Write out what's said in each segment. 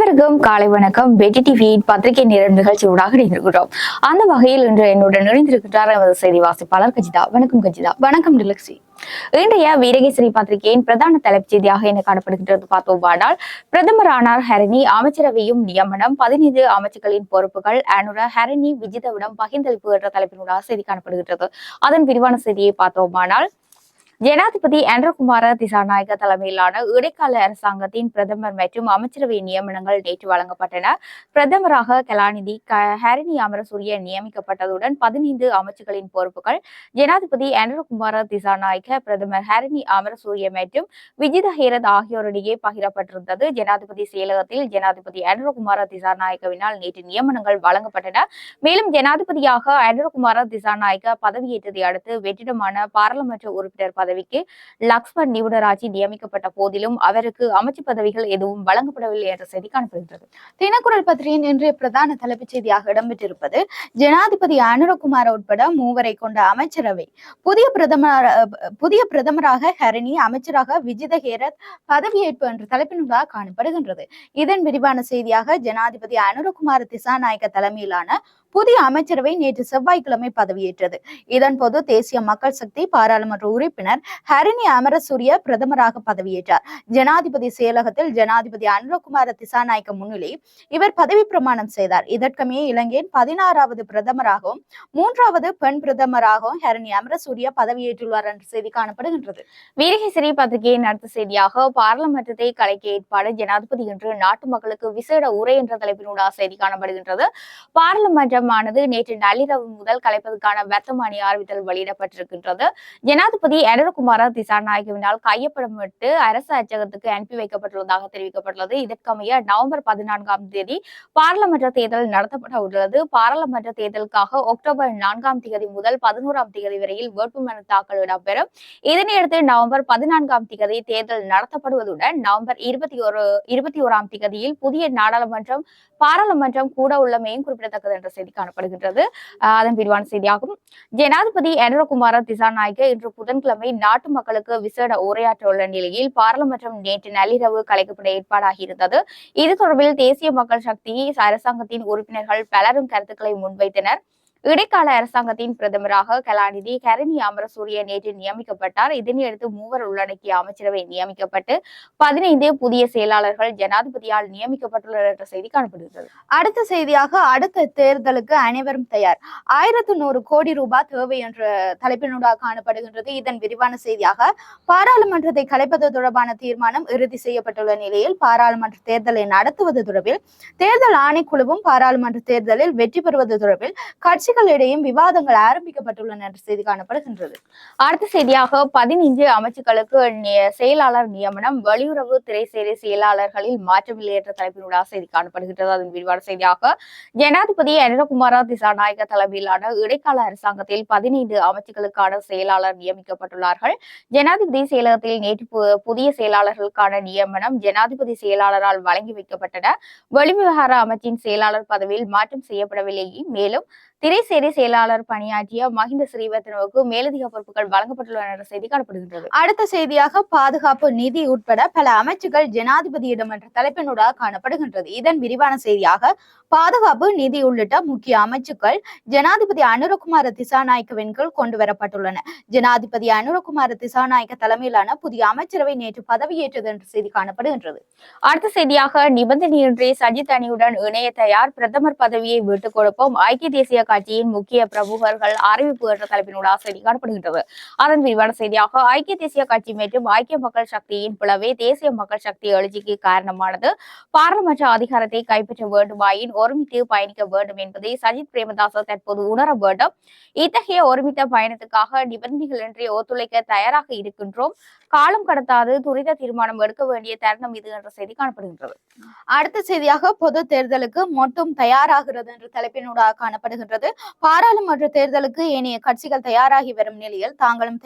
அனைவருக்கும் காலை வணக்கம். வெற்றி டிவியின் பத்திரிகை நேரம் நிகழ்ச்சியோடாக இணைந்திருக்கிறோம். அந்த வகையில் இன்று என்னுடன் இணைந்திருக்கிறார் எமது செய்தி வாசிப்பாளர் கஜிதா. வணக்கம் கஜிதா. வணக்கம் டிலக்ஸி. இன்றைய வீரகேசரி பத்திரிகையின் பிரதான தலைப்புச் செய்தியாக என்ன காணப்படுகின்றது பார்த்தோமானால், பிரதமரானார் ஹரணி, அமைச்சரவையும் நியமனம், 15 அமைச்சர்களின் பொறுப்புகள், அனுர ஹரணி விஜிதவிடம் பகிர்ந்தளிப்பு என்ற தலைப்பினூடாக செய்தி காணப்படுகின்றது. அதன் விரிவான செய்தியை பார்த்தோமானால், ஜனாதிபதி அன்றகுமார திசாநாயக்க தலைமையிலான இடைக்கால அரசாங்கத்தின் பிரதமர் மற்றும் அமைச்சரவை நியமனங்கள் நேற்று வழங்கப்பட்டன. பிரதமராக கலாநிதி ஹரணி அமரசூரிய நியமிக்கப்பட்டதுடன் 15 அமைச்சர்களின் பொறுப்புகள் ஜனாதிபதி அன்றகுமார திசாநாயக்க, பிரதமர் ஹரணி அமரசூரிய மற்றும் விஜித ஹேரத் ஆகியோரிடையே பகிரப்பட்டிருந்தது. ஜனாதிபதி செயலகத்தில் ஜனாதிபதி அன்றகுமார திசாநாயக்கவினால் நேற்று நியமனங்கள் வழங்கப்பட்டன. மேலும் ஜனாதிபதியாக அன்றகுமார திசாநாயக்க பதவியேற்றதை அடுத்து வெற்றிடமான பாராளுமன்ற உறுப்பினர் பதவிக்கு லக்ஷ்மண் நிவுடராஜி நியமிக்கப்பட்ட போதிலும் அவருக்கு அமைச்சு பதவிகள் எதுவும் வழங்கப்படவில்லை என்ற செய்தி காணப்படுகிறது. தினக்குரல் பத்திரிகையின் இன்றைய பிரதான தலைப்புச் செய்தியாக இடம்பெற்றிருப்பது, ஜனாதிபதி அனுரகுமார உட்பட 3 கொண்ட அமைச்சரவை. புதிய பிரதமராக ஹரணி, அமைச்சராக விஜித ஹேரத் பதவியேற்பு என்ற தலைப்பினூடாக காணப்படுகின்றது. இதன் விரிவான செய்தியாக, ஜனாதிபதி அனுரகுமார திசாநாயக்க தலைமையிலான புதிய அமைச்சரவை நேற்று செவ்வாய்க்கிழமை பதவியேற்றது. இதன்போது தேசிய மக்கள் சக்தி பாராளுமன்ற உறுப்பினர் ஹரணி அமரசூரிய பிரதமராக பதவியேற்றார். ஜனாதிபதி செயலகத்தில் ஜனாதிபதி அனுரகுமார திசாநாயக்க முன்னிலையில் இவர் பதவி பிரமாணம் செய்தார். இதற்கமைய இலங்கையின் 16வது பிரதமராகவும் 3வது பெண் பிரதமராகவும் ஹரணி அமரசூரிய பதவியேற்றுள்ளார் என்ற செய்தி காணப்படுகின்றது. வீரகேசரி பத்திரிகையின் அடுத்த செய்தியாக, பாராளுமன்றத்தை கலைக்க ஏற்பாடு, ஜனாதிபதி இன்று நாட்டு மக்களுக்கு விசேட உரை என்ற தலைப்பினூடாக செய்தி காணப்படுகின்றது. பாராளுமன்றமானது நேற்று நள்ளிரவு முதல் கலைப்பதற்கான வர்த்தமானி அறிவித்தல் வெளியிடப்பட்டிருக்கின்றது. ஜனாதிபதி அனுரகுமார திசாநாயக்கவினால் கையொப்பமிட்டு அரசு அச்சகத்துக்கு அனுப்பி வைக்கப்பட்டுள்ளதாக தெரிவிக்கப்பட்டுள்ளது. இதற்கமைய நவம்பர் 14ஆம் தேதி பாராளுமன்ற தேர்தல் நடத்தப்பட உள்ளது. பாராளுமன்ற தேர்தலுக்காக அக்டோபர் 4ஆம் தேதி முதல் 11ஆம் தேதி வரையில் வேட்புமனு தாக்கல் இடம்பெறும். இதனையடுத்து நவம்பர் 14ஆம் தேதி தேர்தல் நடத்தப்படுவதுடன் நவம்பர் 21ஆம் தேதியில் புதிய நாடாளுமன்றம் பாராளுமன்றம் கூட உள்ளமையும் குறிப்பிடத்தக்கது என்ற செய்தி காணப்படுகின்றது. அதன் விரிவான செய்தியாகும். ஜனாதிபதி அனுரகுமார திசாநாயக்க இன்று புதன்கிழமை நாட்டு மக்களுக்கு விசேட உரையாற்ற உள்ள நிலையில் பாராளுமன்றம் நேற்று நள்ளிரவு கலைக்கப்பட ஏற்பாடாகியிருந்தது. இது தொடர்பில் தேசிய மக்கள் சக்தி அரசாங்கத்தின் உறுப்பினர்கள் பலரும் கருத்துக்களை முன்வைத்தனர். இடைக்கால அரசாங்கத்தின் பிரதமராக கலாநிதி ஹரணி அமரசூரிய நேற்று நியமிக்கப்பட்டார். இதனையடுத்து 3 உள்ளடக்கிய அமைச்சரவை நியமிக்கப்பட்டு 15 புதிய செயலாளர்கள் ஜனாதிபதியால் நியமிக்கப்பட்டுள்ளனர் என்ற செய்தி காணப்படுகிறது. அடுத்த செய்தியாக, அடுத்த தேர்தலுக்கு அனைவரும் தயார், 1100 கோடி ரூபாய் தேவை என்ற தலைப்பினூடாக காணப்படுகின்றது. இதன் விரிவான செய்தியாக, பாராளுமன்றத்தை கலைப்பது தொடர்பான தீர்மானம் இறுதி செய்யப்பட்டுள்ள நிலையில் பாராளுமன்ற தேர்தலை நடத்துவது தொடர்பில் தேர்தல் ஆணைக்குழுவும் பாராளுமன்ற தேர்தலில் வெற்றி பெறுவது தொடர்பில் கட்சிகளிடையும் விவாதங்கள் ஆரம்பிக்கப்பட்டுள்ளன என்ற செய்தி காணப்படுகின்றது. அடுத்த செய்தியாக, 15 அமைச்சுக்களுக்கு செயலாளர் நியமனம், வெளியுறவு திரைசேரி செயலாளர்களில் மாற்றமில்லை என்ற தலைப்பினூடாக செய்தி காணப்படுகின்றது. அதன் விரிவான செய்தியாக, ஜனாதிபதி அனுரகுமார திசாநாயக்க தலைமையிலான இடைக்கால அரசாங்கத்தில் 15 அமைச்சுக்களுக்கான செயலாளர் நியமிக்கப்பட்டுள்ளார்கள். ஜனாதிபதி செயலகத்தில் நேற்று புதிய செயலாளர்களுக்கான நியமனம் ஜனாதிபதி செயலாளரால் வழங்கி வைக்கப்பட்டன. வெளிவிவகார அமைச்சின் செயலாளர் பதவியில் மாற்றம் செய்யப்படவில்லை. மேலும் திரைசேரி செயலாளர் பணியாற்றிய மஹிந்த ஸ்ரீவர்தனவுக்கு மேலதிக பொறுப்புகள் வழங்கப்பட்டுள்ளன என்ற செய்தி காணப்படுகின்றது. அடுத்த செய்தியாக, பாதுகாப்பு, நிதி உட்பட பல அமைச்சுகள் ஜனாதிபதியிடம் என்ற தலைப்பினூடாக காணப்படுகின்றது. இதன் விரிவான செய்தியாக, பாதுகாப்பு, நிதி உள்ளிட்ட முக்கிய அமைச்சுக்கள் ஜனாதிபதி அனுரகுமார திசாநாயக்கவின் கீழ் கொண்டு வரப்பட்டுள்ளன. ஜனாதிபதி அனுரகுமார திசாநாயக்க தலைமையிலான புதிய அமைச்சரவை நேற்று பதவியேற்றது என்ற செய்தி காணப்படுகின்றது. அடுத்த செய்தியாக, நிபந்தனையின்றி சஜித் அணியுடன் இணைய தயார், பிரதமர் பதவியை விட்டுக் கொடுப்போம், ஐக்கிய தேசிய கட்சியின் முக்கிய பிரமுகர்கள் அறிவிப்பு என்ற தலைப்பினூடாக செய்தி காணப்படுகின்றது. அதன் விரிவான செய்தியாக, ஐக்கிய தேசிய கட்சி மற்றும் ஐக்கிய மக்கள் சக்தியின் பிளவே தேசிய மக்கள் சக்தி எழுச்சிக்கு காரணமானது. பாராளுமன்ற அதிகாரத்தை கைப்பற்ற வேண்டுமாயின் ஒருமித்து பயணிக்க வேண்டும் என்பதை சஜித் பிரேமதாச தற்போது உணர வேண்டும். இத்தகைய ஒருமித்த பயணத்துக்காக நிபந்தனைகளின்றி ஒத்துழைக்க தயாராக இருக்கின்றோம். காலம் கடத்தாது துரித தீர்மானம் எடுக்க வேண்டிய தருணம் இது என்ற செய்தி காணப்படுகின்றது. அடுத்த செய்தியாக, பொது தேர்தலுக்கு மட்டும் தயாராகிறது என்ற தலைப்பினூடாக காணப்படுகின்றது. பாராளுமன்ற தேர்தலுக்கு ஏனைய கட்சிகள் தயாராகி வரும் நிலையில் தாங்களும்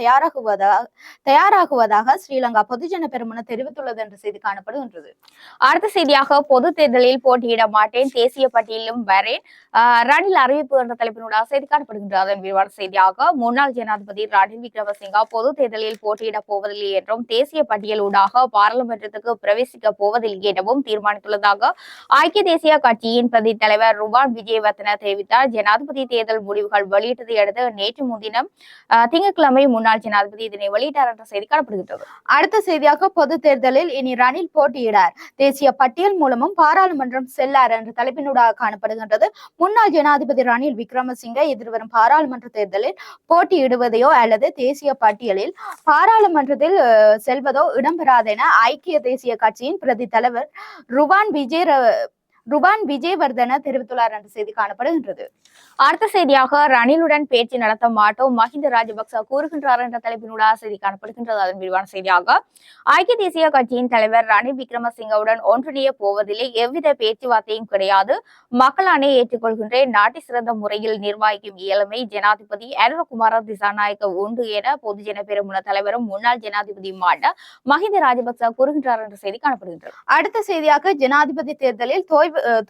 தயாராகுவதாக ஸ்ரீலங்கா பொதுஜன பெரமுன தெரிவித்துள்ளது என்ற செய்தி காணப்படுகின்றது. அடுத்த செய்தியாக, பொது தேர்தலில் போட்டியிட மாட்டேன், தேசிய பட்டியலிலும் வரேன், ரணில் அறிவிப்பு என்ற தலைப்பினூடாக செய்தி காணப்படுகின்றது. அதன் விரிவான செய்தியாக, முன்னாள் ஜனாதிபதி ரணில் விக்ரமசிங்கா பொது தேர்தலில் போட்டியிட போவதில்லை என்றும் தேசிய பட்டியலூடாக பாராளுமன்றத்துக்கு பிரவேசிக்க போவதில்லை எனவும் தீர்மானித்துள்ளதாக ஐக்கிய தேசிய கட்சியின் பிரதி தலைவர் ருவான் விஜயவர்தன தெரிவித்தார். ஜனாதிபதி தேர்தல் முடிவுகள் வெளியிட்டதை அடுத்து நேற்று முன்தினம் திங்கட்கிழமை முன்னாள் ஜனாதிபதி இதனை வெளியிட்டார் என்ற செய்தி காணப்படுகின்றது. அடுத்த செய்தியாக பொது தேர்தலில் இனி ரணில் போட்டியிடார், தேசிய பட்டியல் மூலமும் பாராளுமன்றம் செல்லார் என்ற தலைப்பினூடாக காணப்படுகின்றது. முன்னாள் ஜனாதிபதி ரணில் விக்ரமசிங்க எதிர்வரும் பாராளுமன்ற தேர்தலில் போட்டியிடுவதையோ அல்லது தேசிய பட்டியலில் பாராளுமன்றத்தில் செல்வதோ இடம்பெறாது என ஐக்கிய தேசிய கட்சியின் பிரதி தலைவர் ருவான் விஜயவர்தன தெரிவித்துள்ளார் என்ற செய்தி காணப்படுகின்றது. அடுத்த செய்தியாக ரணிலுடன் பேச்சு நடத்த மாட்டோம் மஹிந்த ராஜபக்ச கூறுகின்றார் என்ற தலைப்பினூடாக செய்தி காணப்படுகின்றது. அதன் விரிவான செய்தியாக ஐக்கிய தேசிய கட்சியின் தலைவர் ரணில் விக்ரமசிங்கவுடன் ஒன்றிணைய போவதில்லை, எவ்வித பேச்சுவார்த்தையும் கிடையாது, மக்களானே ஏற்றுக்கொள்கின்றேன், நாட்டை சிறந்த முறையில் நிர்வகிக்கும் இயலுமை ஜனாதிபதி அனுரகுமார திசாநாயக்க உண்டு என பொதுஜன பெரமுன தலைவரும் முன்னாள் ஜனாதிபதியுமான மஹிந்த ராஜபக்ச கூறுகின்றார் என்ற செய்தி காணப்படுகின்றது. அடுத்த செய்தியாக ஜனாதிபதி தேர்தலில்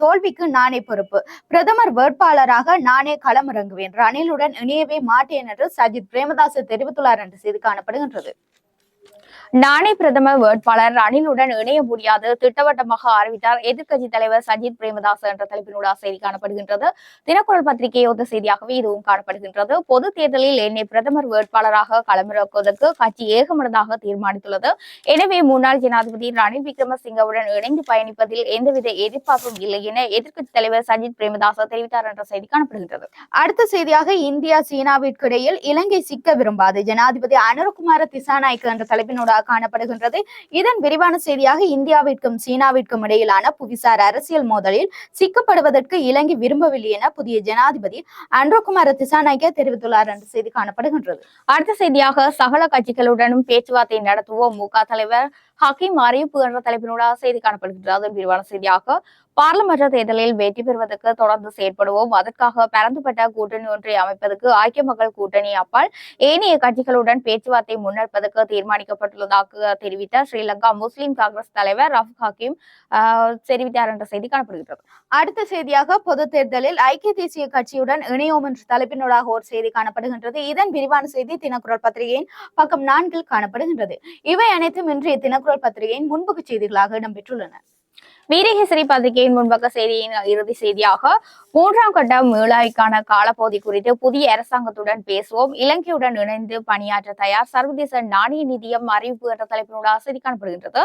தோல்விக்கு நானே பொறுப்பு, பிரதமர் வேட்பாளராக நானே களமிறங்குவேன், ரணிலுடன் இணையவே மாட்டேன் என்று சஜித் பிரேமதாச தெரிவித்துள்ளார் என்று செய்தி காணப்படுகின்றது. நானே பிரதமர் வேட்பாளர் ரணிலுடன் இணைய முடியாது திட்டவட்டமாக அறிவித்தார் எதிர்க்கட்சி தலைவர் சஜித் பிரேமதாஸ் என்ற தலைப்பினூடாக செய்தி காணப்படுகின்றது. தினக்குரல் பத்திரிகை ஒத்த செய்தியாகவே இதுவும் காணப்படுகின்றது. பொது தேர்தலில் என்னை பிரதமர் வேட்பாளராக களமிறக்குவதற்கு கட்சி ஏகமனதாக தீர்மானித்துள்ளது. எனவே முன்னாள் ஜனாதிபதி ரணில் விக்ரமசிங்கவுடன் இணைந்து பயணிப்பதில் எந்தவித எதிர்பார்ப்பும் இல்லை என எதிர்க்கட்சி தலைவர் சஜித் பிரேமதாஸ் தெரிவித்தார் என்ற செய்தி காணப்படுகின்றது. அடுத்த செய்தியாக இந்தியா சீனாவிற்கு இடையில் இலங்கை சிக்க விரும்பாது, ஜனாதிபதி அனுரகுமார திசாநாயக்க என்ற தலைப்பினூடாக காணப்படுகின்றது. இதன் விரிவான செய்தியாக இந்தியாவிற்கும் சீனாவிற்கும் இடையிலான புவிசார் அரசியல் மோதலில் சிக்கப்படுவதற்கு இலங்கை விரும்பவில்லை என புதிய ஜனாதிபதி அனுரகுமார திசாநாயக்க தெரிவித்துள்ளார் என்ற செய்தி காணப்படுகின்றது. அடுத்த செய்தியாக சகல கட்சிகளுடனும் பேச்சுவார்த்தை நடத்துவோம் முக தலைவர் ஹக்கீம் அறிவிப்பு என்ற தலைப்பினூடாக செய்தி காணப்படுகின்றது. அதன் விரிவான செய்தியாக பாராளுமன்ற தேர்தலில் வெற்றி பெறுவதற்கு தொடர்ந்து செயற்படுவோம், அதற்காக பரந்துபட்ட கூட்டணி ஒன்றை அமைப்பதற்கு ஐக்கிய மக்கள் கூட்டணி அப்பால் ஏனைய கட்சிகளுடன் பேச்சுவார்த்தை முன்னெடுப்பதற்கு தீர்மானிக்கப்பட்டுள்ளதாக தெரிவித்த ஸ்ரீலங்கா முஸ்லிம் காங்கிரஸ் தலைவர் ரஃப் ஹக்கீம் தெரிவித்தார் என்ற செய்தி காணப்படுகின்றது. அடுத்த செய்தியாக பொது தேர்தலில் ஐக்கிய தேசிய கட்சியுடன் இணையோம் என்ற தலைப்பினூடாக ஒரு செய்தி காணப்படுகின்றது. இதன் விரிவான செய்தி தினக்குரல் பத்திரிகையின் பக்கம் 4 காணப்படுகின்றது. இவை அனைத்தும் இன்றைய தினக்குரல் பத்திரிகையின் முன்பக்க செய்திகளாக இடம்பெற்றுள்ளன. வீரகேசரி பத்திரிகையின் முன்பக்க செய்தியின் இறுதி செய்தியாக 3ஆம் கட்ட மீளாய்க்கான காலப்பகுதி குறித்து புதிய அரசாங்கத்துடன் பேசுவோம், இலங்கையுடன் இணைந்து பணியாற்ற தயார், சர்வதேச நாணய நிதியம் அறிவிப்பு என்ற தலைப்பினூடாக செய்தி காணப்படுகின்றது.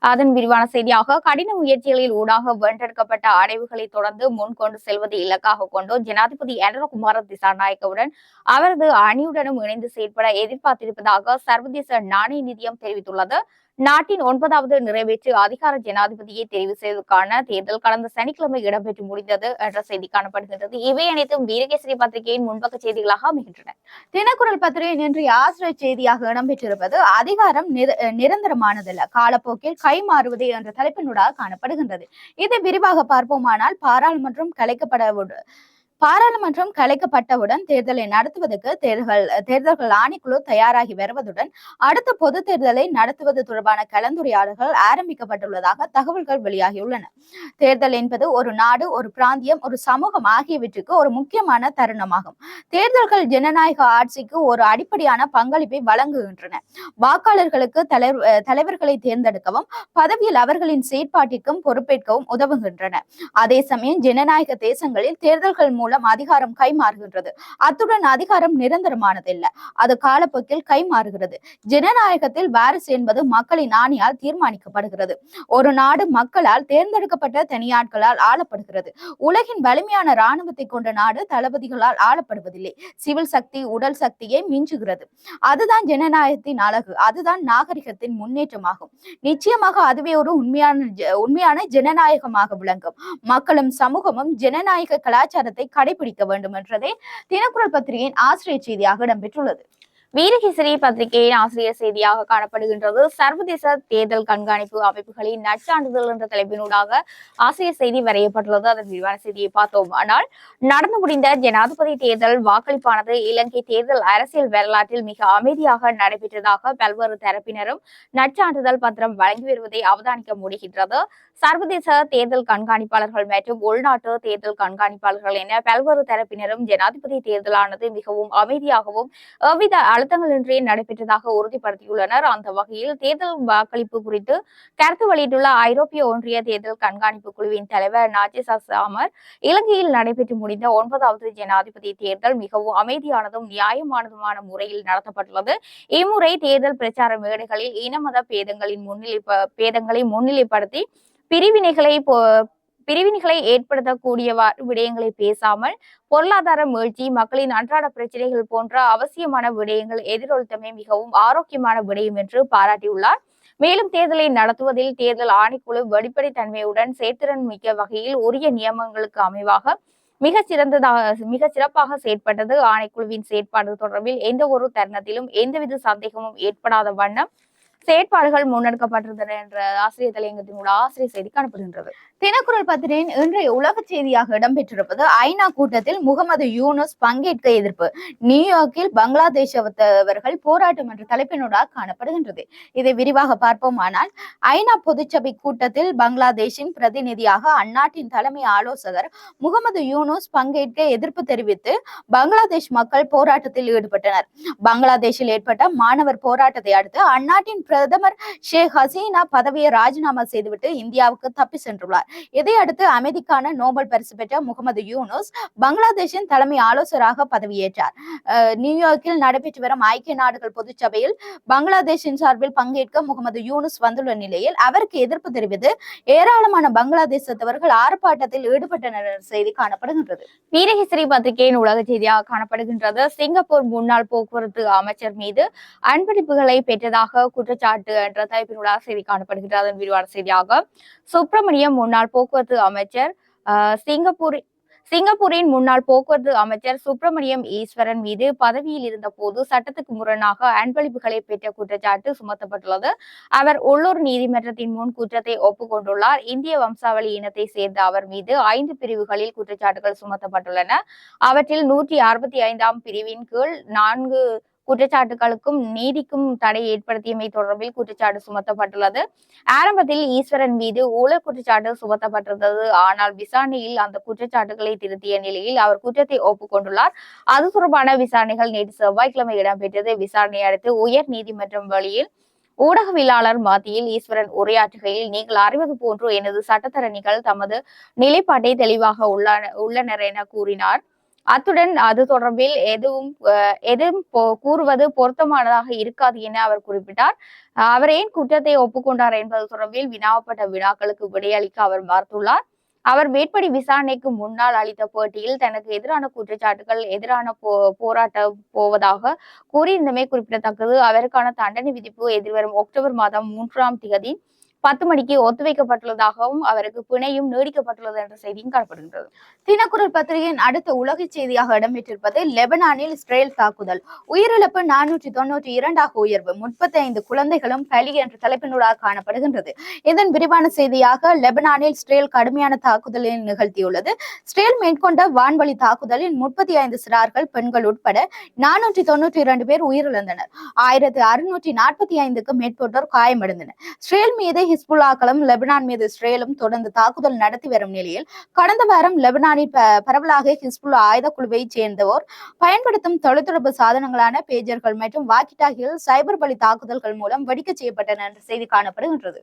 அதன் விரிவான செய்தியாக கடின முயற்சிகளில் ஊடாக வென்றெடுக்கப்பட்ட அடைவுகளை தொடர்ந்து முன்கொண்டு செல்வதை இலக்காக கொண்டு ஜனாதிபதி அனுரகுமார திசாநாயக்கவுடன் அவரது அணியுடனும் இணைந்து செயற்பட எதிர்பார்த்திருப்பதாக சர்வதேச நாணய நிதியம் தெரிவித்துள்ளது. நாட்டின் 9வது நிறைவேற்று அதிகார ஜனாதிபதியை தெரிவு செய்வதற்கான தேர்தல் கடந்த சனிக்கிழமை இடம்பெற்று முடிந்தது என்ற செய்தி காணப்படுகின்றது. இவை அனைத்தும் வீரகேசரி பத்திரிகையின் முன்பக்க செய்திகளாக அமைகின்றன. தினக்குரல் பத்திரிகையின் இன்றைய ஆசிரியர் செய்தியாக இடம்பெற்றிருப்பது அதிகாரம் நிரந்தரமானதல்ல, காலப்போக்கில் கைமாறுவது என்ற தலைப்பினூடாக காணப்படுகின்றது. இதை விரிவாக பார்ப்போமானால் பாராளுமன்றம் கலைக்கப்பட்டவுடன் தேர்தலை நடத்துவதற்கு தேர்தல்கள் ஆணைக்குழு தயாராகி வருவதுடன் அடுத்த பொது தேர்தலை நடத்துவது தொடர்பான கலந்துரையாடல்கள் ஆரம்பிக்கப்பட்டுள்ளதாக தகவல்கள் வெளியாகியுள்ளன. தேர்தல் என்பது ஒரு நாடு, ஒரு பிராந்தியம், ஒரு சமூகம் ஆகியவற்றுக்கு ஒரு முக்கியமான தருணமாகும். தேர்தல்கள் ஜனநாயக ஆட்சிக்கு ஒரு அடிப்படையான பங்களிப்பை வழங்குகின்றன. வாக்காளர்களுக்கு தலைவர்களை தேர்ந்தெடுக்கவும் பதவியில் அவர்களின் செயற்பாட்டிற்கும் பொறுப்பேற்கவும் உதவுகின்றன. அதே சமயம் ஜனநாயக தேசங்களில் தேர்தல்கள் மூலம் அதிகாரம் கைமாறுகின்றது. அத்துடன் அதிகாரம் நிரந்தரமானதில்லை, அது காலப்போக்கில் கைமாறுகிறது. ஜனநாயகத்தில் வாரிசு என்பது மக்களின் ஆணையால் தீர்மானிக்கப்படுகிறது. ஒரு நாடு மக்களால் தேர்ந்தெடுக்கப்பட்ட தனியாட்களால் ஆளப்படுகிறது. உலகின் வலிமையான இராணுவத்தை கொண்ட நாடு தளபதிகளால் ஆளப்படுவதில்லை. சிவில் சக்தி உடல் சக்தியை மிஞ்சுகிறது. அதுதான் ஜனநாயகத்தின் அழகு, அதுதான் நாகரிகத்தின் முன்னேற்றமாகும். நிச்சயமாக அதுவே ஒரு உண்மையான ஜனநாயகமாக விளங்கும். மக்களும் சமூகமும் ஜனநாயக கலாச்சாரத்தை கடைபிடிக்க வேண்டும் என்றதே தினக்குரல் பத்திரிகையின் ஆசிரியர் செய்தியாக இடம்பெற்றுள்ளது. வீரகேசரி பத்திரிகையின் ஆசிரியர் செய்தியாக காணப்படுகின்றது. சர்வதேச தேர்தல் கண்காணிப்பு அமைப்புகளின் நற்சான்றிதழ் என்ற தலைப்பினூடாக ஆசிரியர் செய்தி வரையப்பட்டுள்ளது. அதன் விரிவான செய்தியை பார்த்தோம். ஆனால் நடந்து முடிந்த ஜனாதிபதி தேர்தல் வாக்களிப்பானது இலங்கை தேர்தல் அரசியல் வரலாற்றில் மிக அமைதியாக நடைபெற்றதாக பல்வேறு தரப்பினரும் நற்சான்றிதழ் பத்திரம் வழங்கி வருவதை அவதானிக்க முடிகின்றது. சர்வதேச தேர்தல் கண்காணிப்பாளர்கள் மற்றும் உள்நாட்டு தேர்தல் கண்காணிப்பாளர்கள் என பல்வேறு தரப்பினரும் ஜனாதிபதி தேர்தலானது மிகவும் அமைதியாகவும் எவ்வித அழுத்தங்களின்றி நடைபெற்றதாக உறுதிப்படுத்தியுள்ளனர். அந்த வகையில் தேர்தல் வாக்களிப்பு குறித்து கருத்து வெளியிட்டுள்ள ஐரோப்பிய ஒன்றிய தேர்தல் கண்காணிப்பு குழுவின் தலைவர் நாஜிசா சாமர், இலங்கையில் நடைபெற்று முடிந்த 9வது ஜனாதிபதி தேர்தல் மிகவும் அமைதியானதும் நியாயமானதுமான முறையில் நடத்தப்பட்டுள்ளது. இம்முறை தேர்தல் பிரச்சார மேடைகளில் இனமத பேதங்களை முன்னிலைப்படுத்தி பிரிவினைகளை ஏற்படுத்தக்கூடியவாறு விடயங்களை பேசாமல், பொருளாதார மீழ்ச்சி, மக்களின் அன்றாட பிரச்சனைகள் போன்ற அவசியமான விடயங்கள் எதிரொலித்தமை மிகவும் ஆரோக்கியமான விடயம் என்று பாராட்டியுள்ளார். மேலும் தேர்தலை நடத்துவதில் தேர்தல் ஆணைக்குழு வெளிப்படைத்தன்மையுடன் செயற்திறன் மிக்க வகையில் உரிய நியமங்களுக்கு அமைவாக மிக சிறப்பாக செயற்பட்டது. ஆணைக்குழுவின் செயற்பாடு தொடர்பில் எந்த ஒரு தருணத்திலும் எந்தவித சந்தேகமும் ஏற்படாத வண்ணம் செயற்பாடுகள் முன்னெடுக்கப்பட்டிருந்தன என்ற ஆசிரியர் தலையங்கத்தினோட ஆசிரியர் செய்தி காணப்படுகின்றது. தினக்குரல் பத்திரிகையின் இன்றைய உலக செய்தியாக இடம்பெற்றிருப்பது ஐநா கூட்டத்தில் முகமது யூனுஸ் பங்கேற்க எதிர்ப்பு, நியூயார்க்கில் பங்களாதேஷவர்கள் போராட்டம் என்ற தலைப்பினூடாக காணப்படுகின்றது. இதை விரிவாக பார்ப்போமானால், ஐநா பொதுச்சபை கூட்டத்தில் பங்களாதேஷின் பிரதிநிதியாக அந்நாட்டின் தலைமை ஆலோசகர் முகமது யூனுஸ் பங்கேற்க எதிர்ப்பு தெரிவித்து பங்களாதேஷ் மக்கள் போராட்டத்தில் ஈடுபட்டனர். பங்களாதேஷில் ஏற்பட்ட மாணவர் போராட்டத்தை அடுத்து அந்நாட்டின் பிரதமர் ஷேக் ஹசீனா பதவியை ராஜினாமா செய்துவிட்டு இந்தியாவுக்கு தப்பி சென்றுள்ளார். இதையடுத்து அமைதிக்கான நோபல் பரிசு பெற்ற முகமது யூனுஸ் பங்களாதேஷின் தலைமை ஆலோசகராக பதவியேற்றார். நியூயார்க்கில் நடைபெற்று வரும் ஐக்கிய நாடுகள் பொதுச்சபையில் பங்களாதேஷின் சார்பில் பங்கேற்க முகமது யூனுஸ் வந்துள்ள நிலையில் அவருக்கு எதிர்ப்பு தெரிவித்து ஏராளமான பங்களாதேசத்தவர்கள் ஆர்ப்பாட்டத்தில் ஈடுபட்டனர் என்ற செய்தி காணப்படுகின்றது. வீரகேசரி பத்திரிகையின் உலக செய்தியாக காணப்படுகின்றது. சிங்கப்பூர் முன்னாள் போக்குவரத்து அமைச்சர் மீது அன்பளிப்புகளை பெற்றதாக குற்றச்சாட்டு என்ற தலைப்பினூடாக செய்தி காணப்படுகின்றது. அதன் விரிவான செய்தியாக, சுப்பிரமணியம் முன்னாள் போக்குவரத்து அமைச்சர் சிங்கப்பூரின் முன்னாள் போக்குவரத்து அமைச்சர் சுப்பிரமணியம் ஈஸ்வரன் மீது பதவியில் இருந்த போது சட்டத்துக்கு முரணாக அன்பளிப்புகளை பெற்ற குற்றச்சாட்டு சுமத்தப்பட்டுள்ளது. அவர் உள்ளூர் நீதிமன்றத்தின் முன் குற்றத்தை ஒப்புக்கொண்டுள்ளார். இந்திய வம்சாவளி இனத்தை சேர்ந்த அவர் மீது 5 பிரிவுகளில் குற்றச்சாட்டுகள் சுமத்தப்பட்டுள்ளன. அவற்றில் 165ஆம் பிரிவின் கீழ் 4 குற்றச்சாட்டுகளுக்கும் நீதிக்கும் தடை ஏற்படுத்தியமை தொடர்பில் குற்றச்சாட்டு சுமத்தப்பட்டுள்ளது. ஆரம்பத்தில் ஈஸ்வரன் மீது ஊழல் குற்றச்சாட்டு சுமத்தப்பட்டிருந்தது. ஆனால் விசாரணையில் அந்த குற்றச்சாட்டுகளை திருத்திய நிலையில் அவர் குற்றத்தை ஒப்புக்கொண்டுள்ளார். அது தொடர்பான விசாரணைகள் நேற்று செவ்வாய்க்கிழமை இடம்பெற்றது. விசாரணையை அடுத்து உயர் நீதிமன்றம் வழியில் ஊடகவியலாளர் மத்தியில் ஈஸ்வரன் உரையாற்றுகையில், நீங்கள் அறிவது போன்று எனது சட்டத்தரணிகள் தமது நிலைப்பாட்டை தெளிவாக உள்ளனர் என கூறினார். அத்துடன் அது தொடர்பில் எதுவும் கூறுவது பொருத்தமானதாக இருக்காது என அவர் குறிப்பிட்டார். அவர் ஏன் குற்றத்தை ஒப்புக்கொண்டார் என்பது தொடர்பில் வினாவப்பட்ட வினாக்களுக்கு விடையளிக்க அவர் மறுத்துள்ளார். அவர் மேற்படி விசாரணைக்கு முன்னால் அளித்த பேட்டியில் தனக்கு எதிரான குற்றச்சாட்டுகள் போராட்ட போவதாக கூறியிருந்தமை குறிப்பிடத்தக்கது. அவருக்கான தண்டனை விதிப்பு எதிர்வரும் அக்டோபர் மாதம் 3ஆம் தேதி 10 மணிக்கு ஒத்திவைக்கப்பட்டுள்ளதாகவும் அவருக்கு பிணையும் நீடிக்கப்பட்டுள்ளது என்ற செய்தியும் காணப்படுகின்றது. தினக்குரல் பத்திரிகையின் அடுத்த உலக செய்தியாக இடம்பெற்றிருப்பது லெபனானில் இஸ்ரேல் தாக்குதல், உயிரிழப்பு 492 உயர்வு, 35 குழந்தைகளும் பலி என்ற தலைப்பினூடாக காணப்படுகின்றது. இதன் விரிவான செய்தியாக, லெபனானில் இஸ்ரேல் கடுமையான தாக்குதலை நிகழ்த்தியுள்ளது. இஸ்ரேல் மேற்கொண்ட வான்வழி தாக்குதலில் 35 சிறார்கள், பெண்கள் உட்பட 492 பேர் உயிரிழந்தனர். 1645க்கும் மேற்பட்டோர் காயமடைந்தனர். இஸ்ரேல் மீது ஹிஸ்புல்லாக்களும் லெபனான் மீது இஸ்ரேலும் தொடர்ந்து தாக்குதல் நடத்தி வரும் நிலையில் கடந்த வாரம் லெபனானில் பரவலாக ஹிஸ்புல்லா ஆயுத குழுவை சேர்ந்தோர் பயன்படுத்தும் தொலைத்தொடர்பு சாதனங்களான பேஜர்கள் மற்றும் வாக்கிடாக்கிகள் சைபர் பலி தாக்குதல்கள் மூலம் வெடிக்க செய்யப்பட்டன என்ற செய்தி காணப்படுகின்றது.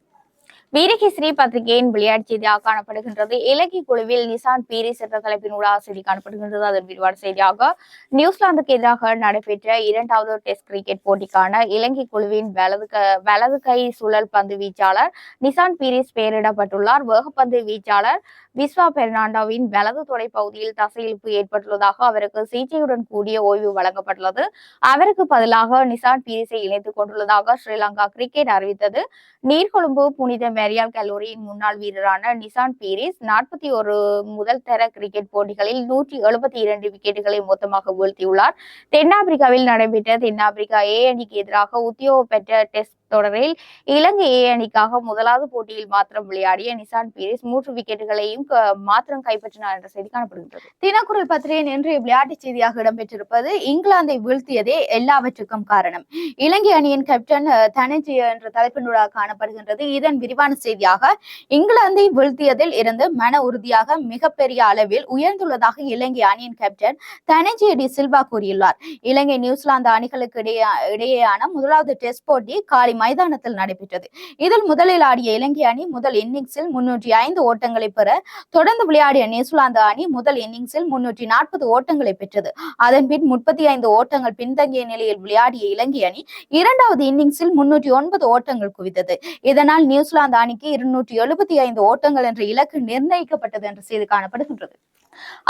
வீரகேசரி பத்திரிகையின் விளையாட்டு செய்தியாக காணப்படுகின்றது. இலங்கை குழுவில் நிசான் பீரிஸ் என்ற தலைப்பினூடாக செய்தி காணப்படுகின்றது. அதன் விரிவான செய்தியாக, நியூசிலாந்துக்கு எதிராக நடைபெற்ற 2வது டெஸ்ட் கிரிக்கெட் போட்டிக்கான இலங்கை குழுவின் வலது கை சுழல் பந்து வீச்சாளர் நிசான் பீரிஸ் பெயரிடப்பட்டுள்ளார். வேகப்பந்து வீச்சாளர் விஸ்வா பெர்னாண்டோவின் வலது தொடை பகுதியில் தசையிழப்பு ஏற்பட்டுள்ளதாக அவருக்கு சிகிச்சையுடன் கூடிய ஓய்வு வழங்கப்பட்டுள்ளது. அவருக்கு பதிலாக நிசான் பீரிஸை இணைத்துக் கொண்டுள்ளதாக ஸ்ரீலங்கா கிரிக்கெட் அறிவித்தது. நீர்கொழும்பு புனித மேரியால் கல்லூரியின் முன்னாள் வீரரான நிசான் பீரிஸ் 41 முதல் தர கிரிக்கெட் போட்டிகளில் 172 விக்கெட்டுகளை மொத்தமாக வீழ்த்தியுள்ளார். தென்னாப்பிரிக்காவில் நடைபெற்ற தென்னாப்பிரிக்கா ஏ அணிக்கு எதிராக உத்தியோக பெற்ற டெஸ்ட் தொடரில் இலங்கை ஏ அணிக்காக முதலாவது போட்டியில் மாத்திரம் விளையாடிய நிசான் பீரிஸ் 3 விக்கெட்டுகளையும் மாத்திரம் கைப்பற்றினார் என்ற செய்தி காணப்படுகின்றது. தினக்குரல் பத்திரிகையின் இன்றைய விளையாட்டுச் செய்தியாக இடம்பெற்றிருப்பது இங்கிலாந்தை வீழ்த்தியதே எல்லாவற்றுக்கும் காரணம். இலங்கை அணியின் கேப்டன் தனஜியா என்ற தலைப்பினூடாக காணப்படுகின்றது. இதன் விரிவான செய்தியாக இங்கிலாந்தை வீழ்த்தியதில் இருந்து மன உறுதியாக மிகப்பெரிய அளவில் உயர்ந்துள்ளதாக இலங்கை அணியின் கேப்டன் தனஜியா டி சில்வா கூறியுள்ளார். இலங்கை நியூசிலாந்து அணிகளுக்கு இடையேயான முதலாவது டெஸ்ட் போட்டி காலி மைதானத்தில் நடைபெற்றது. இதில் முதலில் ஆடிய இலங்கை அணி முதல் இன்னிங்ஸில் 305 ஓட்டங்களை பெற தொடர்ந்து விளையாடிய நியூசிலாந்து அணி முதல் இன்னிங்ஸில் 340 ஓட்டங்களை பெற்றது. அதன்பின் 35 ஓட்டங்கள் பின்தங்கிய நிலையில் விளையாடிய இலங்கை அணி இரண்டாவது இன்னிங்ஸில் 309 ஓட்டங்கள் குவித்தது. இதனால் நியூசிலாந்து அணிக்கு 275 ஓட்டங்கள் என்ற இலக்கு நிர்ணயிக்கப்பட்டது என்ற செய்தி காணப்படுகின்றது.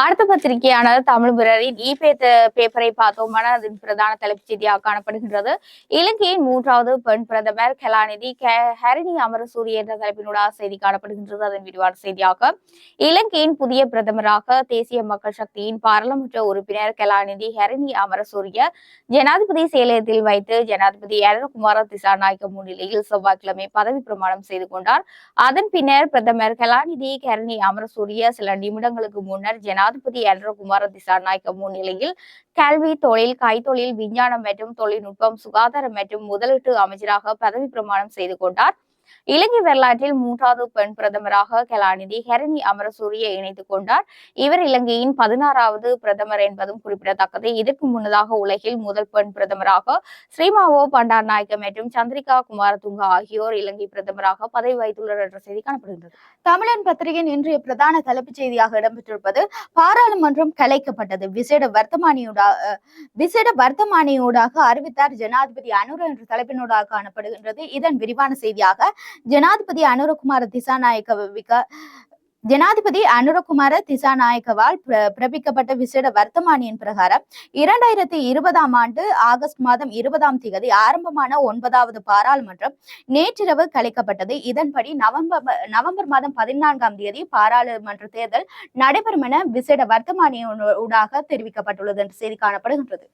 அடுத்த பத்திரிகையான தமிழ் பிறரின் பேப்பரை பார்த்தோம்னா அதன் பிரதான தலைப்புச் செய்தியாக காணப்படுகின்றது. இலங்கையின் 3வது பெண் பிரதமர் கலாநிதி ஹரிணி அமரசூரிய என்ற தலைப்பினூடாக செய்தி காணப்படுகின்றது. அதன் விரிவான செய்தியாக இலங்கையின் புதிய பிரதமராக தேசிய மக்கள் சக்தியின் பாராளுமன்ற உறுப்பினர் கலாநிதி ஹரிணி அமரசூரிய ஜனாதிபதி செயலகத்தில் வைத்து ஜனாதிபதி அனுரகுமார திசாநாயக்க முன்னிலையில் செவ்வாய்க்கிழமை பதவி பிரமாணம் செய்து கொண்டார். அதன் பின்னர் பிரதமர் கலாநிதி ஹரிணி அமரசூரிய சில நிமிடங்களுக்கு முன்னர் ஜனாதிபதி அனுரகுமார திசாநாயக்க முன்னிலையில் கல்வி, தொழில், கைத்தொழில், விஞ்ஞானம் மற்றும் தொழில்நுட்பம், சுகாதாரம் மற்றும் முதலீட்டு அமைச்சராக பதவி பிரமாணம் செய்து கொண்டார். இலங்கை வரலாற்றில் 3வது பெண் பிரதமராக கலாநிதி ஹரிணி அமரசூரிய இணைத்துக் கொண்டார். இவர் இலங்கையின் 16வது பிரதமர் என்பதும் குறிப்பிடத்தக்கது. இதற்கு முன்னதாக உலகில் முதல் பெண் பிரதமராக ஸ்ரீமாவோ பண்டாரநாயக்க மற்றும் சந்திரிகா குமாரதுங்க ஆகியோர் இலங்கை பிரதமராக பதவி வகித்துள்ளனர் என்ற செய்தி காணப்படுகின்றது. தமிழன் பத்திரிகையின் இன்றைய பிரதான தலைப்புச் செய்தியாக இடம்பெற்றிருப்பது பாராளுமன்றம் கலைக்கப்பட்டது. விசேட வர்த்தமானியூடாக அறிவித்தார் ஜனாதிபதி அனுர என்ற தலைப்பினூடாக காணப்படுகின்றது. இதன் விரிவான செய்தியாக ஜனாதிபதி அனுரகுமார திசாநாயக்கவால் பிறப்பிக்கப்பட்ட விசேட வர்த்தமானியின் பிரகாரம் 2020 ஆண்டு ஆகஸ்ட் மாதம் 20ஆம் தேதி ஆரம்பமான 9வது பாராளுமன்றம் நேற்றிரவு கலைக்கப்பட்டது. இதன்படி நவம்பர் மாதம் 14ஆம் தேதி பாராளுமன்ற தேர்தல் நடைபெறும் என விசேட வர்த்தமானியூடாக தெரிவிக்கப்பட்டுள்ளது என்று செய்தி காணப்படுகின்றது.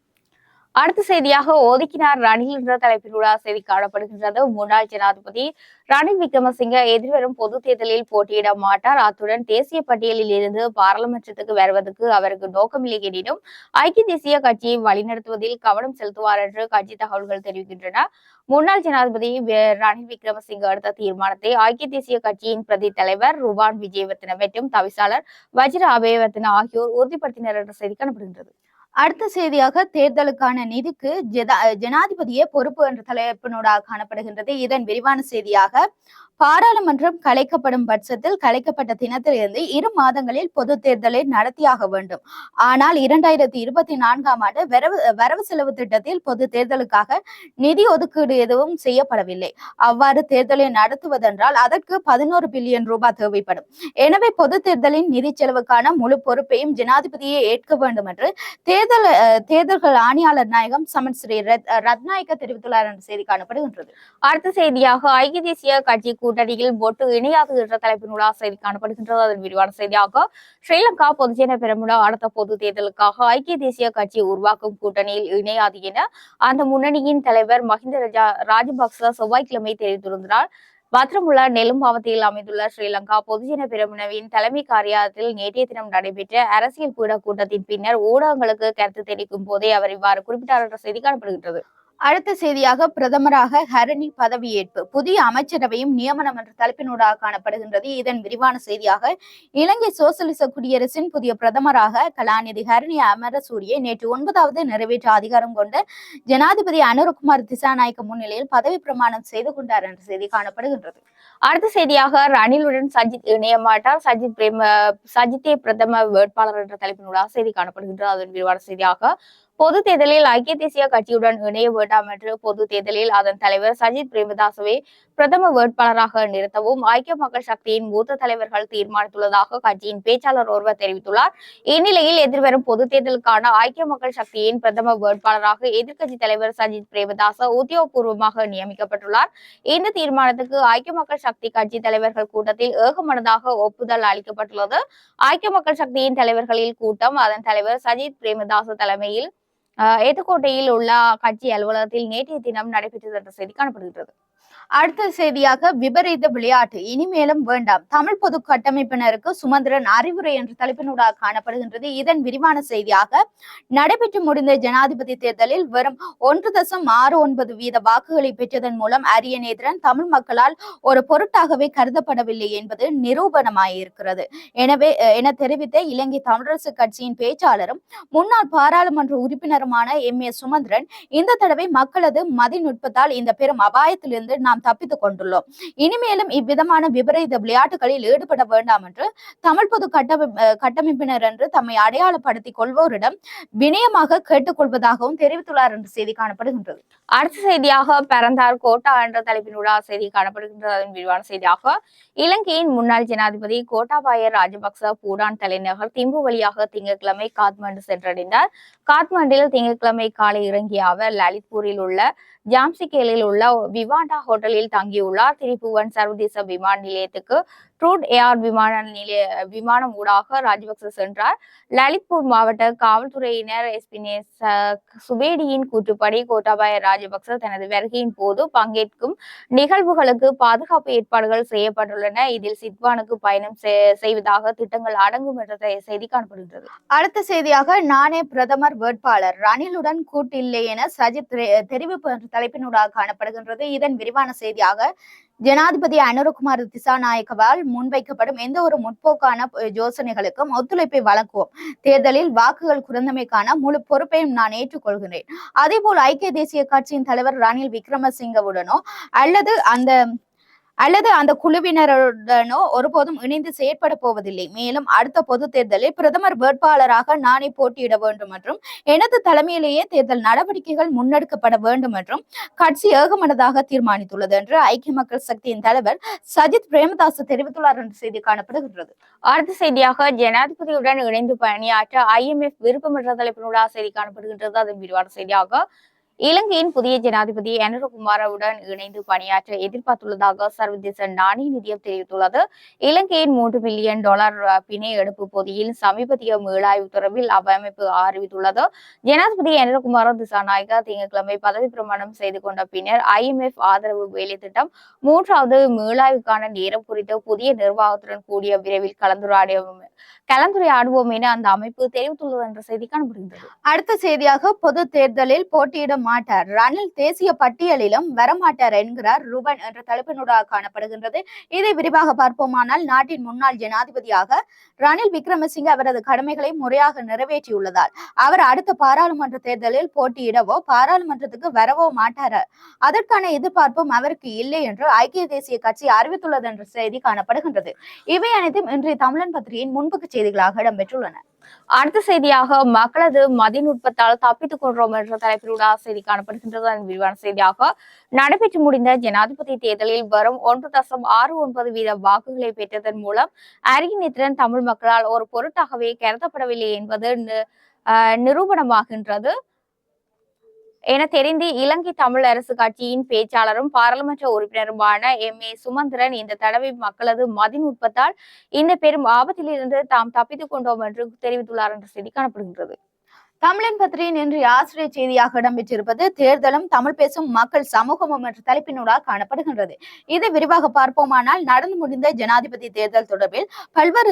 அடுத்த செய்தியாக ஒதுக்கினார் ரணில் என்ற தலைப்பினூடாக செய்தி காணப்படுகின்றது. முன்னாள் ஜனாதிபதி ரணில் விக்ரமசிங்க எதிர்வரும் பொது தேர்தலில் போட்டியிட மாட்டார். அத்துடன் தேசிய பட்டியலில் இருந்து பாராளுமன்றத்துக்கு வருவதற்கு அவருக்கு நோக்கமில்லை எனினும் ஐக்கிய தேசிய கட்சியை வழிநடத்துவதில் கவனம் செலுத்துவார் என்று கட்சி தகவல்கள் தெரிவிக்கின்றன. முன்னாள் ஜனாதிபதி ரணில் விக்ரமசிங்க எடுத்த தீர்மானத்தை ஐக்கிய தேசிய கட்சியின் பிரதி தலைவர் ருவான் விஜயவர்தன மற்றும் தவிசாளர் வஜ்ர அபேவர்தன ஆகியோர் உறுதிப்படுத்தினர் என்ற செய்தி காணப்படுகின்றது. அடுத்த செய்தியாக தேர்தலுக்கான நிதிக்கு ஜனாதிபதியே பொறுப்பு என்ற தலைப்பினூடாக காணப்படுகின்றது. இதன் விரிவான செய்தியாக பாராளுமன்றம் கலைக்கப்படும் பட்சத்தில் கலைக்கப்பட்ட தினத்திலிருந்து 2 மாதங்களில் பொது தேர்தலை நடத்தியாக வேண்டும். ஆனால் 2024ஆம் ஆண்டு வரவு செலவு திட்டத்தில் பொது தேர்தலுக்காக நிதி ஒதுக்கீடு எதுவும் செய்யப்படவில்லை. அவ்வாறு தேர்தலை நடத்துவதென்றால் அதற்கு 11 பில்லியன் ரூபாய் தேவைப்படும். எனவே பொது தேர்தலின் நிதி செலவுக்கான முழு பொறுப்பையும் ஜனாதிபதியே ஏற்க வேண்டும் என்று தேர்தல்கள் ஆணையாளர் நாயகம் சமன் ஸ்ரீ ரத்நாயக்க தெரிவித்துள்ளார் என்ற செய்தி காணப்படுகின்றது. அடுத்த செய்தியாக ஐக்கிய தேசிய கட்சி கூட்டணியில் பொட்டு இணையாது என்ற தலைப்பினூடாக செய்தி காணப்படுகின்றது. அதன் விரிவான செய்தியாக ஸ்ரீலங்கா பொதுஜன பெரமுன அடுத்த பொது தேர்தலுக்காக ஐக்கிய தேசிய கட்சி உருவாக்கும் கூட்டணியில் இணையாது என அந்த முன்னணியின் தலைவர் மஹிந்த ராஜபக்ச செவ்வாய்க்கிழமை தெரிவித்திருந்தார். பத்திரமுள்ள நெல்லும் மாவட்டத்தில் அமைந்துள்ள ஸ்ரீலங்கா பொதுஜன பெரமுனவின் தலைமை காரியாலயத்தில் நேற்றைய தினம் நடைபெற்ற அரசியல் பீட கூட்டத்தின் பின்னர் ஊடகங்களுக்கு கருத்து தெரிவிக்கும் போதே அவர் இவ்வாறு குறிப்பிட்டார் என்ற செய்தி காணப்படுகின்றது. அடுத்த செய்தியாக பிரதமராக ஹரிணி பதவியேற்பு, புதிய அமைச்சரவையும் நியமனம் என்ற தலைப்பினூடாக காணப்படுகின்றது. இதன் விரிவான செய்தியாக இலங்கை சோசலிச குடியரசின் புதிய பிரதமராக கலாநிதி ஹரிணி அமரசூரிய நேற்று 9வது நிறைவேற்ற அதிகாரம் கொண்ட ஜனாதிபதி அனுரகுமார் திசாநாயக்க முன்னிலையில் பதவி பிரமாணம் செய்து கொண்டார் என்ற செய்தி காணப்படுகின்றது. அடுத்த செய்தியாக ரணிலுடன் சஜித் இணைய மாட்டார், சஜித்தே பிரதம வேட்பாளர் என்ற தலைப்பினூடாக செய்தி காணப்படுகின்றது. அதன் விரிவான செய்தியாக பொது தேர்தலில் ஐக்கிய தேசிய கட்சியுடன் இணைய வேண்டாம் என்று பொது தேர்தலில் அதன் தலைவர் சஜித் பிரேமதாசவை பிரதம வேட்பாளராக நிறுத்தவும் ஐக்கிய மக்கள் சக்தியின் மூத்த தலைவர்கள் தீர்மானித்துள்ளதாக கட்சியின் பேச்சாளர் ஒருவர் தெரிவித்துள்ளார். இந்நிலையில் எதிர்வரும் பொது தேர்தலுக்கான ஐக்கிய மக்கள் சக்தியின் பிரதம வேட்பாளராக எதிர்க்கட்சி தலைவர் சஜித் பிரேமதாச உத்தியோகபூர்வமாக நியமிக்கப்பட்டுள்ளார். இந்த தீர்மானத்துக்கு ஐக்கிய மக்கள் சக்தி கட்சி தலைவர்கள் கூட்டத்தில் ஏகமனதாக ஒப்புதல் அளிக்கப்பட்டுள்ளது. ஐக்கிய மக்கள் சக்தியின் தலைவர்களில் கூட்டம் அதன் தலைவர் சஜித் பிரேமதாச தலைமையில் ஏத்துக்கோட்டையில் உள்ள கட்சி அலுவலகத்தில் நேற்றைய தினம் நடைபெற்றது என்ற செய்தி காணப்படுகிறது. அடுத்த செய்தியாக விபரீத விளையாட்டு இனிமேலும் வேண்டாம் தமிழ் பொது கட்டமைப்பினருக்கு சுமந்திரன் அறிவுரை என்ற தலைப்பினூடாக காணப்படுகின்றது. இதன் விரிவான செய்தியாக நடைபெற்று முடிந்த ஜனாதிபதி தேர்தலில் வெறும் 1.69% வாக்குகளை பெற்றதன் மூலம் அரியநேத்திரன் தமிழ் மக்களால் ஒரு பொருட்டாகவே கருதப்படவில்லை என்பது நிரூபணமாயிருக்கிறது. என தெரிவித்த இலங்கை தமிழரசு கட்சியின் பேச்சாளரும் முன்னாள் பாராளுமன்ற உறுப்பினருமான எம்.ஏ. சுமந்திரன், இந்த தடவை மக்களது மதிநுட்பத்தால் இந்த பெரும் அபாயத்திலிருந்து நாம் தப்பித்துக் கொண்டுள்ளோம். இனிமேலும் இவ்விதமான விபரீத விளையாட்டுகளில் ஈடுபட வேண்டாம் என்று தமிழ் பொது கட்டமைப்பினர் என்று தம்மை அடையாளப்படுத்திக் கொள்வோரிடம் வினயமாக கேட்டுக்கொள்வதாகவும் தெரிவித்துள்ளார் என்ற செய்தி காணப்படுகின்றது. அடுத்த செய்தியாக பரந்தார் கோட்டா என்ற தலைப்பினுடைய செய்தி காணப்படுகின்றது. அதன் விரிவான செய்தியாக இலங்கையின் முன்னாள் ஜனாதிபதி கோட்டாபாய ராஜபக்ச பூடான் தலைநகர் திம்பு வழியாக திங்கட்கிழமை காத்மண்டு சென்றடைந்தார். காத்மண்டில் திங்கட்கிழமை காலை இறங்கிய அவர் லலித்பூரில் உள்ள ஜாம்சிகேலில் உள்ள விவாண்டா ஹோட்டலில் தங்கியுள்ளார். திரிபுவன் சர்வதேச விமான நிலையத்துக்கு ட்ரூட் ஏர் விமானம் ஊடாக ராஜபக்ச சென்றார். லலித்பூர் மாவட்ட காவல்துறையினர் எஸ்பினே சுபேடியின் கூற்றுப்படி கோட்டாபாய ராஜபக்ச தனது வருகையின் போது பங்கேற்கும் நிகழ்வுகளுக்கு பாதுகாப்பு ஏற்பாடுகள் செய்யப்பட்டுள்ளன. இதில் சித்வானுக்கு பயணம் செய்வதாக திட்டங்கள் அடங்கும் என்ற செய்தி காணப்படுகிறது. அடுத்த செய்தியாக நானே பிரதமர் வேட்பாளர் ரணிலுடன் கூட்டில்லை என சஜித் தெரிவிப்பு என்ற தலைப்பினூடாக காணப்படுகின்றது. இதன் விரிவான செய்தியாக ஜனாதிபதி அனுரகுமார் திசாநாயக்கவால் முன்வைக்கப்படும் எந்த ஒரு முற்போக்கான யோசனைகளுக்கும் ஒத்துழைப்பை வழங்குவோம். தேர்தலில் வாக்குகள் குறைந்தமைக்கான முழு பொறுப்பையும் நான் ஏற்றுக்கொள்கிறேன். அதேபோல் ஐக்கிய தேசிய கட்சியின் தலைவர் ரணில் விக்ரமசிங்கவுடனோ அல்லது அந்த குழுவினருடனோ ஒருபோதும் இணைந்து செயற்பட போவதில்லை. மேலும் அடுத்த பொது தேர்தலில் பிரதமர் வேட்பாளராக நானே போட்டியிட வேண்டும் என்றும் எனது தலைமையிலேயே தேர்தல் நடவடிக்கைகள் முன்னெடுக்கப்பட வேண்டும் என்றும் கட்சி ஏகமனதாக தீர்மானித்துள்ளது என்று ஐக்கிய மக்கள் சக்தியின் தலைவர் சஜித் பிரேமதாஸ் தெரிவித்துள்ளார் என்ற செய்தி காணப்படுகின்றது. அடுத்த செய்தியாக ஜனாதிபதியுடன் இணைந்து பணியாற்ற IMF விருப்பம் என்ற தலைப்பினுடைய செய்தி காணப்படுகின்றது. அதன் விரிவான செய்தியாக இலங்கையின் புதிய ஜனாதிபதி அனுரகுமாரவுடன் இணைந்து பணியாற்ற எதிர்பார்த்துள்ளதாக சர்வதேச நாணய நிதியம் தெரிவித்துள்ளது. இலங்கையின் $3 பில்லியன் பிணை எடுப்பு பொதியில் சமீபத்திய மீளாய்வு தொடர்பில் அவ்வமைப்பு அறிவித்துள்ளது. ஜனாதிபதி அனுரகுமார திசாநாயக்க திங்கட்கிழமை பதவி பிரமாணம் செய்து கொண்ட பின்னர் IMF ஆதரவு வேலை திட்டம் 3வது மீளாய்வுக்கான நேரம் குறித்து புதிய நிர்வாகத்துடன் கூடிய விரைவில் கலந்துரையாடுவோம் என அந்த அமைப்பு தெரிவித்துள்ளது என்ற செய்தி காணப்படுகின்றது. அடுத்த செய்தியாக பொது தேர்தலில் போட்டியிட மாட்டார் ரணில், தேசிய பட்டியலிலும் வரமாட்டார் என்கிறார் ரூபன் என்ற தலைப்பினூடாக காணப்படுகின்றது. இதை விரிவாக பார்ப்போமானால், நாட்டின் முன்னாள் ஜனாதிபதியாக ரணில் விக்ரமசிங்க அவரது கடமைகளை முறையாக நிறைவேற்றியுள்ளதால் அவர் அடுத்த பாராளுமன்ற தேர்தலில் போட்டியிடவோ பாராளுமன்றத்துக்கு வரவோ மாட்டார். அதற்கான எதிர்பார்ப்பும் அவருக்கு இல்லை என்று ஐக்கிய தேசிய கட்சி அறிவித்துள்ளது என்ற செய்தி காணப்படுகின்றது. இவை அனைத்தும் இன்றைய தமிழன் பத்திரிகையின் முன்பக்க செய்திகளாக இடம்பெற்றுள்ளன. அடுத்த செய்தியாக மக்களது மதிநுட்பத்தால் தப்பித்துக் கொள்றோம் என்ற தலைப்பிலூடாக செய்தி காணப்படுகின்றது. அதன் விரிவான செய்தியாக நடைபெற்று முடிந்த ஜனாதிபதி தேர்தலில் வரும் 1.69% வாக்குகளை பெற்றதன் மூலம் அரியநேத்திரன் தமிழ் மக்களால் ஒரு பொருட்டாகவே கருதப்படவில்லை என்பது நிரூபணமாகின்றது என தெரிந்து இலங்கை தமிழ் அரசு கட்சியின் பேச்சாளரும் பாராளுமன்ற உறுப்பினருமான எம்.ஏ. சுமந்திரன் இந்த தடவை மக்களது மதிநுட்பத்தால் இந்த பெரும் ஆபத்திலிருந்து தாம் தப்பித்துக் கொண்டோம் என்று தெரிவித்துள்ளார் என்ற செய்தி காணப்படுகின்றது. தமிழன் பத்திரிகையின் இன்றைய ஆசிரியர் செய்தியாக இடம்பெற்றிருப்பது தேர்தலும் தமிழ் பேசும் மக்கள் சமூகமும் என்ற தலைப்பினூடாக காணப்படுகின்றது. இதை விரிவாக பார்ப்போமானால், நடந்து முடிந்த ஜனாதிபதி தேர்தல் தொடர்பில் பல்வேறு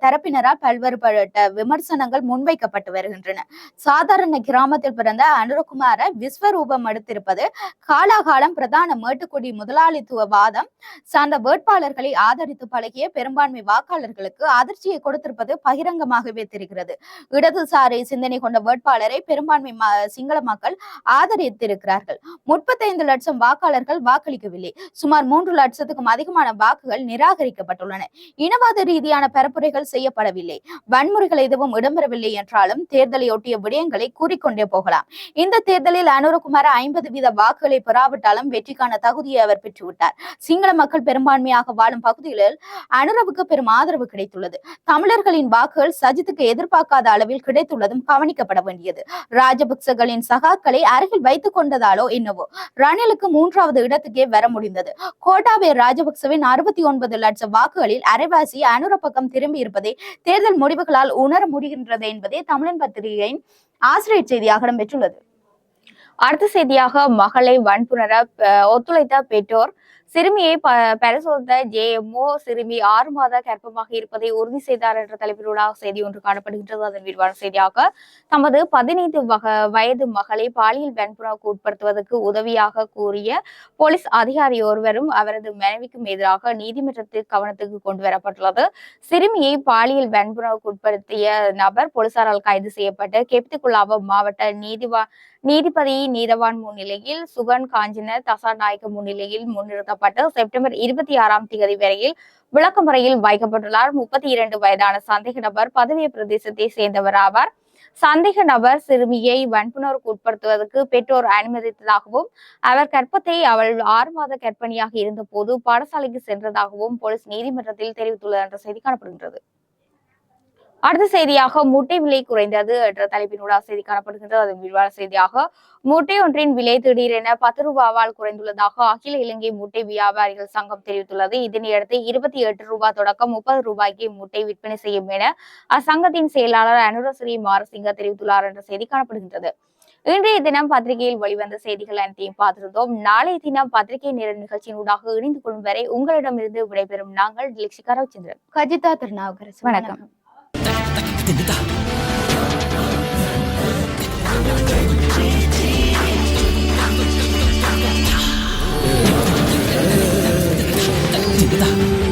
தரப்பினரால் பல்வேறுபட்ட விமர்சனங்கள் முன்வைக்கப்பட்டு வருகின்றன. சாதாரண கிராமத்தில் பிறந்த அனுரகுமார விஸ்வரூபம் எடுத்திருப்பது, காலாகாலம் பிரதான மேட்டுக்குடி முதலாளித்துவ வாதம் சார்ந்த வேட்பாளர்களை ஆதரித்து பழகிய பெரும்பான்மை வாக்காளர்களுக்கு அதிர்ச்சியை கொடுத்திருப்பது பகிரங்கமாகவே தெரிகிறது. இடதுசாரி சிந்தனை கொண்ட வேட்பாளரை பெரும்பான்மை சிங்கள மக்கள் ஆதரித்திருக்கிறார்கள். 35 லட்சம் வாக்காளர்கள் வாக்களிக்கவில்லை. சுமார் 3 லட்சத்துக்கும் அதிகமான வாக்குகள் நிராகரிக்கப்பட்டுள்ளன. இனவாத ரீதியான பரப்புரைகள் செய்யப்படவில்லை. வன்முறைகள் எதுவும் இடம்பெறவில்லை என்றாலும் தேர்தலை ஒட்டிய விடயங்களை கூறிக்கொண்டே போகலாம். இந்த தேர்தலில் அனுரகுமார 50% வாக்குகளை பெறாவிட்டாலும் வெற்றிக்கான தகுதியை அவர் பெற்றுவிட்டார். சிங்கள மக்கள் பெரும்பான்மையாக வாழும் பகுதிகளில் அனுரவுக்கு பெரும் ஆதரவு கிடைத்துள்ளது. தமிழர்களின் வாக்குகள் சஜித்துக்கு எதிர்பார்க்காத அளவில் கிடைத்துள்ளதும் கவனிக்கப்பட வேண்டியது. ராஜபக்சகளின் சகாக்களை அருகில் வைத்துக் கொண்டதாலோ என்னவோ ரணிலுக்கு 3வது இடத்துக்கே வர முடிந்தது. கோட்டாபய ராஜபக்சவின் 69 லட்சம் வாக்குகளில் அரைவாசி அனுர பக்கம் திரும்பி இருப்பதை தேர்தல் முடிவுகளால் உணர முடிகின்றது என்பதே தமிழன் பத்திரிகையின் ஆசிரியர் செய்தியாக இடம்பெற்றுள்ளது. அடுத்த செய்தியாக மகளை வன்புணர ஒத்துழைத்த பெற்றோர் சிறுமியை பரிசோதித்த JMO சிறுமி 6 மாத கர்ப்பமாக இருப்பதை உறுதி செய்தார் என்ற தலைப்பிலூடாக செய்தி ஒன்று காணப்படுகின்றது. அதன் விரிவான செய்தியாக தமது 15 வயது மகளை பாலியல் வன்புணர்வுக்கு உட்படுத்துவதற்கு உதவியாக கூறிய போலீஸ் அதிகாரி ஒருவரும் அவரது மனைவிக்கும் எதிராக நீதிமன்றத்திற்கு கவனத்துக்கு கொண்டு வரப்பட்டுள்ளது. சிறுமியை பாலியல் வன்புணர்வுக்கு உட்படுத்திய நபர் போலீசாரால் கைது செய்யப்பட்டு கெப்திகுலாவ மாவட்ட நீதிபதி நீதவான் முன்னிலையில் சுகன் காஞ்சன தசாநாயக்க முன்னிலையில் முன்னிறுத்தப்பட்டு செப்டம்பர் 26ஆம் தேதி வரையில் விளக்கமறையில் வைக்கப்பட்டுள்ளார். 32 வயதான சந்தேக நபர் பதவிய பிரதேசத்தை சேர்ந்தவர் ஆவார். சந்தேக நபர் சிறுமியை வன்புணர்வுக்கு உட்படுத்துவதற்கு பெற்றோர் அனுமதித்ததாகவும் அவர் கர்ப்பத்தை அவள் 6 மாத கர்ப்பிணியாக இருந்த போது பாடசாலைக்கு சென்றதாகவும் போலீஸ் நீதிமன்றத்தில் தெரிவித்துள்ளது என்ற செய்தி காணப்படுகின்றது. அடுத்த செய்தியாக முட்டை விலை குறைந்தது என்ற தலைப்பினூடாக செய்தி காணப்படுகின்றது. அதன் விரிவான செய்தியாக முட்டை ஒன்றின் விலை திடீரென 10 ரூபாவால் குறைந்துள்ளதாக அகில இலங்கை முட்டை வியாபாரிகள் சங்கம் தெரிவித்துள்ளது. இதனையடுத்து 28 ரூபாய் தொடக்கம் 30 ரூபாய்க்கு முட்டை விற்பனை செய்யும் என அச்சங்கத்தின் செயலாளர் அனுரஸ்ரீ மாரசிங்க தெரிவித்துள்ளார் என்ற செய்தி காணப்படுகின்றது. இன்றைய தினம் பத்திரிகையில் வெளிவந்த செய்திகள் அனைத்தையும் பார்த்திருந்தோம். நாளைய தினம் பத்திரிகை நேர நிகழ்ச்சியினூடாக இணைந்து கொள்ளும் வரை உங்களிடமிருந்து விடைபெறும் நாங்கள் டிலக்ஷிகா ரவிச்சந்திரன், கஜிதா திருநாவுக்கரசு. வணக்கம். Kita